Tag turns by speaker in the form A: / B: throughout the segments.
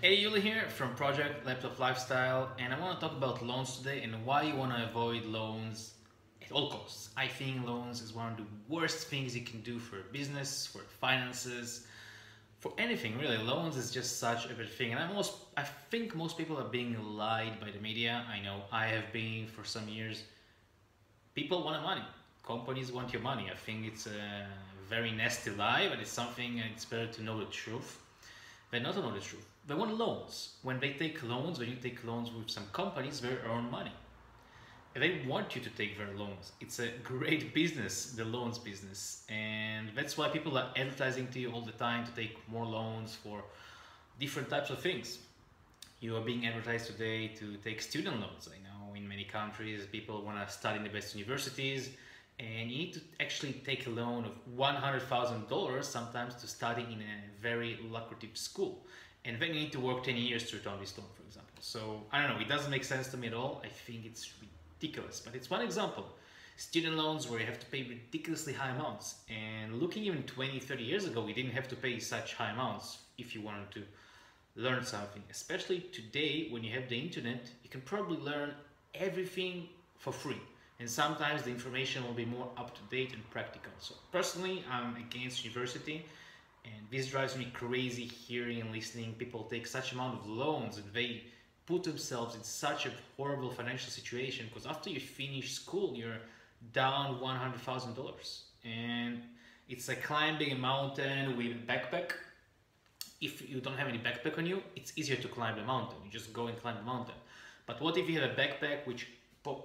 A: Hey, Yuli here from Project Laptop Lifestyle, and I want to talk about loans today and why you want to avoid loans at all costs. I think loans is one of the worst things you can do for a business, for finances, for anything really. Loans is just such a bad thing, and I think most people are being lied by the media. I know I have been for some years. People want money. Companies want your money. I think it's a very nasty lie, but it's something, and it's better to know the truth than not to know the truth. They want loans. When you take loans with some companies, they earn money. And they want you to take their loans. It's a great business, the loans business. And that's why people are advertising to you all the time to take more loans for different types of things. You are being advertised today to take student loans. I know in many countries people want to study in the best universities, and you need to actually take a loan of $100,000 sometimes to study in a very lucrative school. And then you need to work 10 years to return this loan, for example. So I don't know, it doesn't make sense to me at all. I think it's ridiculous, but it's one example. Student loans where you have to pay ridiculously high amounts. And looking even 20, 30 years ago, we didn't have to pay such high amounts if you wanted to learn something. Especially today, when you have the internet, you can probably learn everything for free. And sometimes the information will be more up to date and practical. So personally, I'm against university, and this drives me crazy hearing and listening people take such amount of loans, and they put themselves in such a horrible financial situation because after you finish school, you're down $100,000. And it's like climbing a mountain with a backpack. If you don't have any backpack on you, it's easier to climb the mountain. You just go and climb the mountain. But what if you have a backpack which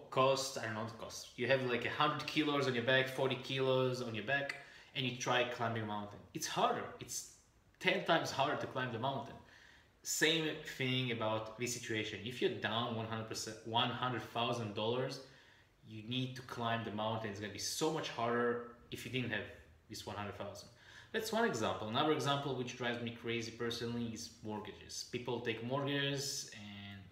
A: costs, I don't know what it costs. You have like 100 kilos on your back, 40 kilos on your back, and you try climbing a mountain. It's harder. It's 10 times harder to climb the mountain. Same thing about this situation. If you're down $100,000, you need to climb the mountain. It's gonna be so much harder if you didn't have this 100,000. That's one example. Another example which drives me crazy personally is mortgages. People take mortgages and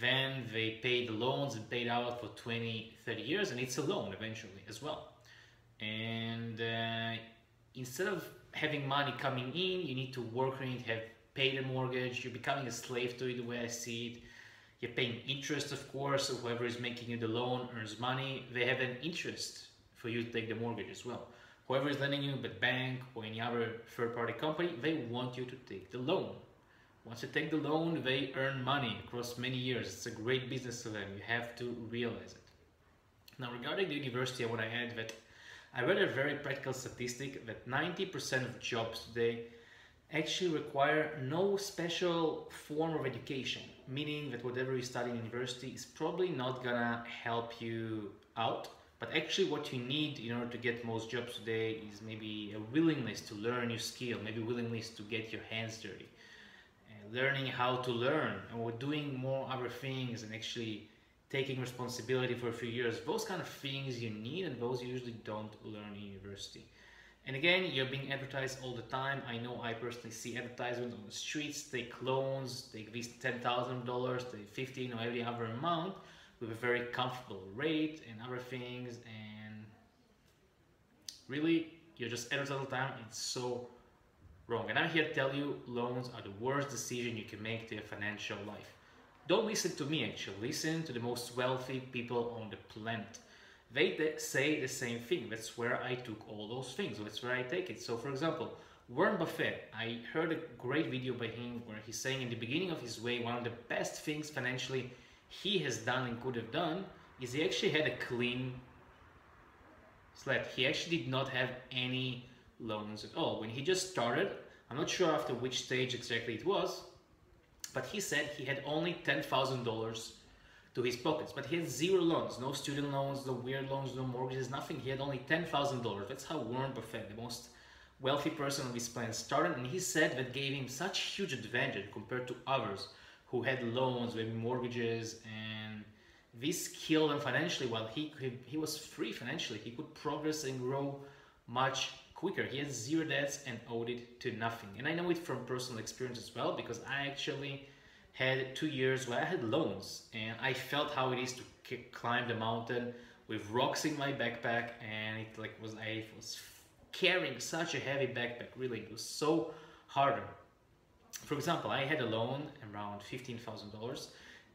A: then they pay the loans and pay it out for 20, 30 years, and it's a loan eventually as well. And instead of having money coming in, you need to work on it, have paid a mortgage. You're becoming a slave to it, the way I see it. You're paying interest, of course, so whoever is making you the loan earns money. They have an interest for you to take the mortgage as well. Whoever is lending you, the bank or any other third-party company, they want you to take the loan. Once you take the loan, they earn money across many years. It's a great business to them. You have to realize it. Now, regarding the university, I want to add that I read a very practical statistic that 90% of jobs today actually require no special form of education, meaning that whatever you study in university is probably not gonna help you out. But actually what you need in order to get most jobs today is maybe a willingness to learn new skill, maybe willingness to get your hands dirty. Learning how to learn, or doing more other things, and actually taking responsibility for a few years. Those kind of things you need, and those you usually don't learn in university. And again, you're being advertised all the time. I know I personally see advertisements on the streets, take loans, take these $10,000, take 15 or every other amount with a very comfortable rate and other things. And really, you're just advertised all the time. It's so wrong. And I'm here to tell you, loans are the worst decision you can make to your financial life. Don't listen to me actually, listen to the most wealthy people on the planet. They say the same thing. That's where I took all those things. That's where I take it. So for example, Warren Buffett, I heard a great video by him where he's saying in the beginning of his way, one of the best things financially he has done and could have done is he actually had a clean slate. He actually did not have any loans at all. When he just started, I'm not sure after which stage exactly it was, but he said he had only $10,000 to his pockets, but he had zero loans, no student loans, no weird loans, no mortgages, nothing. He had only $10,000. That's how Warren Buffett, the most wealthy person on this planet, started, and he said that gave him such huge advantage compared to others who had loans, maybe mortgages, and this killed him financially. While he was free financially, he could progress and grow much quicker. He had zero debts and owed it to nothing. And I know it from personal experience as well, because I actually had 2 years where I had loans, and I felt how it is to climb the mountain with rocks in my backpack, and it I was carrying such a heavy backpack. Really, it was so harder. For example, I had a loan around $15,000,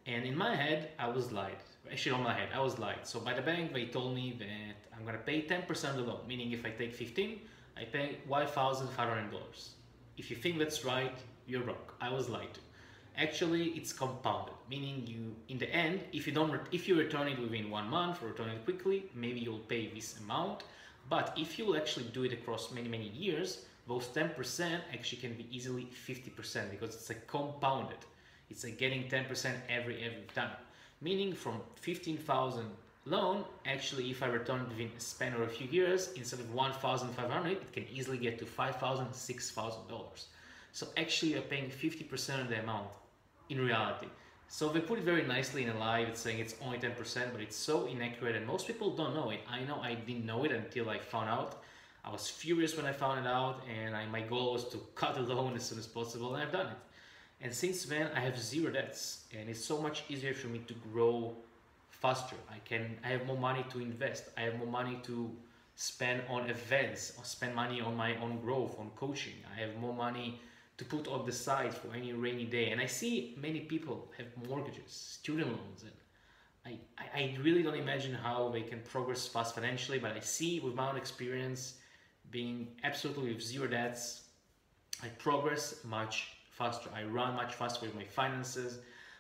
A: and in my head, I was lied. Actually, on my head, I was lied. So by the bank, they told me that I'm gonna pay 10% of the loan, meaning if I take 15, I pay $1,500. If you think that's right, you're wrong. I was lied to. Actually, it's compounded, meaning you, in the end, if you return it within 1 month or return it quickly, maybe you'll pay this amount. But if you actually do it across many years, those 10% actually can be easily 50% because it's like compounded. It's like getting 10% every time. Meaning from 15,000 loan, actually if I return within a span of a few years, instead of 1,500, it can easily get to $5,000, $6,000. So actually you're paying 50% of the amount in reality. So they put it very nicely in a live, it's saying it's only 10%, but it's so inaccurate and most people don't know it. I know I didn't know it until I found out. I was furious when I found it out, and my goal was to cut the loan as soon as possible, and I've done it. And since then, I have zero debts, and it's so much easier for me to grow faster. I have more money to invest. I have more money to spend on events, or spend money on my own growth, on coaching. I have more money to put on the side for any rainy day. And I see many people have mortgages, student loans, and I really don't imagine how they can progress fast financially, but I see with my own experience, being absolutely with zero debts, I progress much faster. I run much faster with my finances.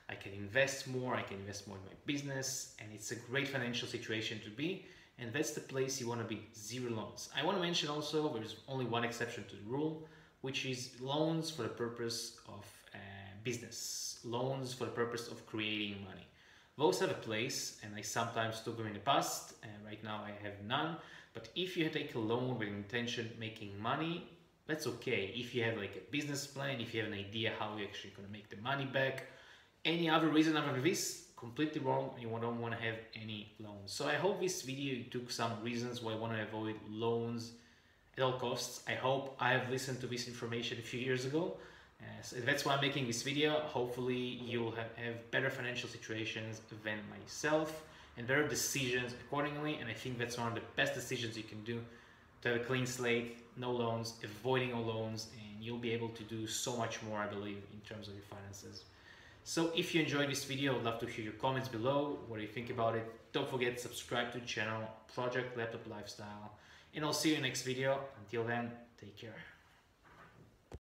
A: I can invest more. I can invest more in my business, and it's a great financial situation to be. And that's the place you want to be, zero loans. I want to mention also there's only one exception to the rule, which is loans for the purpose of business, loans for the purpose of creating money. Those have a place, and I sometimes took them in the past, and right now I have none. But if you take a loan with intention making money, that's okay. If you have like a business plan, if you have an idea how you're actually going to make the money back, any other reason other than this, completely wrong, and you don't want to have any loans. So I hope this video took some reasons why I want to avoid loans at all costs. I hope I have listened to this information a few years ago. So that's why I'm making this video. Hopefully you'll have better financial situations than myself and better decisions accordingly. And I think that's one of the best decisions you can do, to have a clean slate, no loans, avoiding all loans, and you'll be able to do so much more, I believe, in terms of your finances. So if you enjoyed this video, I'd love to hear your comments below. What do you think about it? Don't forget to subscribe to the channel, Project Laptop Lifestyle, and I'll see you in the next video. Until then, take care.